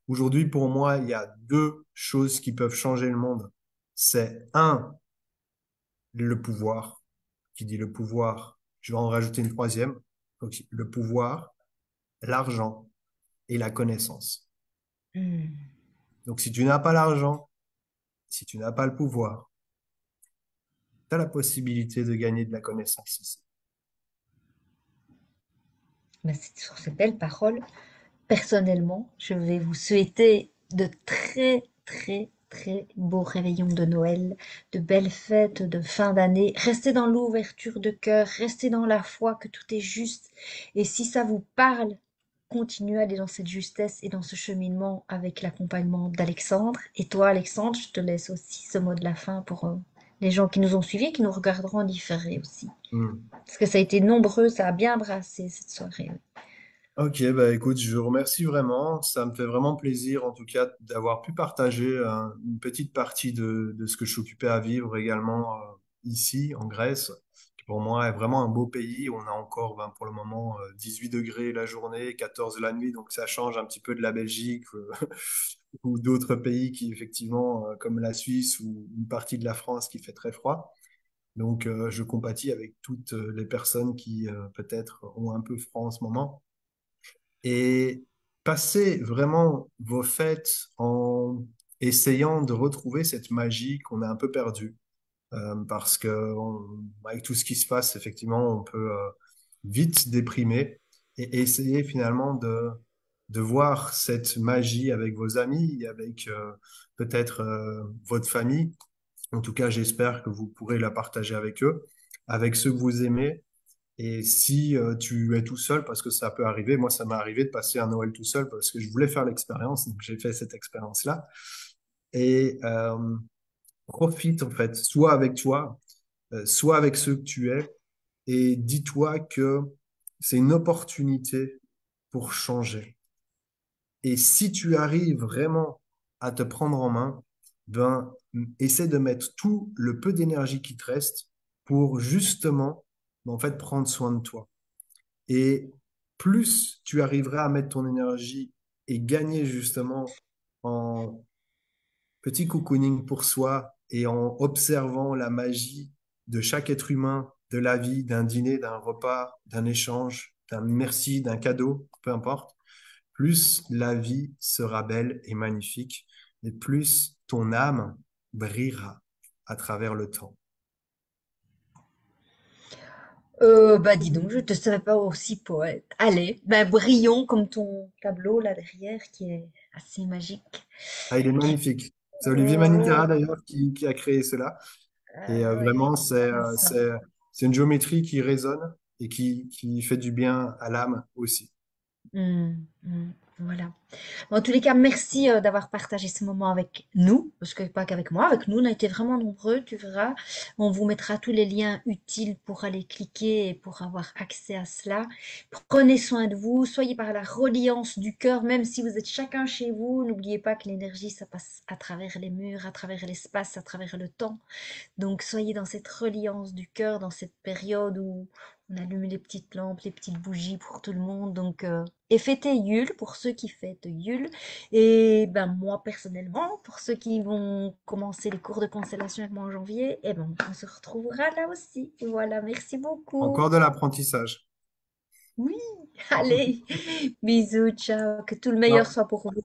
Aujourd'hui, pour moi, il y a deux choses qui peuvent changer le monde. C'est un, le pouvoir. Qui dit le pouvoir, je vais en rajouter une troisième. Donc, le pouvoir, l'argent et la connaissance. Hmm. Donc, si tu n'as pas l'argent, si tu n'as pas le pouvoir, tu as la possibilité de gagner de la connaissance ici. Ben, c'est sur ces belles paroles. Personnellement, je vais vous souhaiter de très, très, très beaux réveillons de Noël, de belles fêtes de fin d'année. Restez dans l'ouverture de cœur, restez dans la foi que tout est juste. Et si ça vous parle, continuez à aller dans cette justesse et dans ce cheminement avec l'accompagnement d'Alexandre. Et toi, Alexandre, je te laisse aussi ce mot de la fin pour les gens qui nous ont suivis, qui nous regarderont en différé aussi. Hmm. Parce que ça a été nombreux, ça a bien brassé cette soirée. Ok, bah écoute, je vous remercie vraiment. Ça me fait vraiment plaisir, en tout cas, d'avoir pu partager une petite partie de ce que je suis occupé à vivre également ici, en Grèce, qui pour moi est vraiment un beau pays. On a encore, ben, pour le moment, 18 degrés la journée, 14 la nuit, donc ça change un petit peu de la Belgique ou d'autres pays qui, effectivement, comme la Suisse ou une partie de la France qui fait très froid. Donc, je compatis avec toutes les personnes qui, peut-être, ont un peu froid en ce moment. Et passez vraiment vos fêtes en essayant de retrouver cette magie qu'on a un peu perdue. Parce que avec tout ce qui se passe, effectivement, on peut vite déprimer et essayer finalement de voir cette magie avec vos amis, avec peut-être votre famille. En tout cas, j'espère que vous pourrez la partager avec eux, avec ceux que vous aimez et si tu es tout seul, parce que ça peut arriver, moi ça m'est arrivé de passer un Noël tout seul parce que je voulais faire l'expérience, donc j'ai fait cette expérience-là. Et profite en fait, soit avec toi, soit avec ceux que tu es, et dis-toi que c'est une opportunité pour changer. Et si tu arrives vraiment à te prendre en main, ben, essaie de mettre tout le peu d'énergie qui te reste pour justement, ben, en fait, prendre soin de toi. Et plus tu arriveras à mettre ton énergie et gagner justement en petit cocooning pour soi et en observant la magie de chaque être humain, de la vie, d'un dîner, d'un repas, d'un échange, d'un merci, d'un cadeau, peu importe, plus la vie sera belle et magnifique et plus ton âme brillera à travers le temps. Bah dis donc, je te savais pas aussi poète. Allez, bah brillons comme ton tableau là derrière qui est assez magique. Ah, il est magnifique. C'est Olivier Oh, Manitera d'ailleurs qui a créé cela. Et oui, vraiment, c'est ça. c'est une géométrie qui résonne et qui fait du bien à l'âme aussi. Hmm, hmm. Voilà. En tous les cas, merci d'avoir partagé ce moment avec nous, parce que pas qu'avec moi, avec nous, on a été vraiment nombreux, tu verras. On vous mettra tous les liens utiles pour aller cliquer et pour avoir accès à cela. Prenez soin de vous, soyez par la reliance du cœur, même si vous êtes chacun chez vous. N'oubliez pas que l'énergie, ça passe à travers les murs, à travers l'espace, à travers le temps. Donc soyez dans cette reliance du cœur, dans cette période où on allume les petites lampes, les petites bougies pour tout le monde. Donc, et fêtez Yule pour ceux qui fêtent Yule. Et ben moi personnellement, pour ceux qui vont commencer les cours de constellation avec moi en janvier, et ben on se retrouvera là aussi. Voilà, merci beaucoup. Encore de l'apprentissage. Oui, allez, bisous, ciao, que tout le meilleur Ciao. soit pour vous.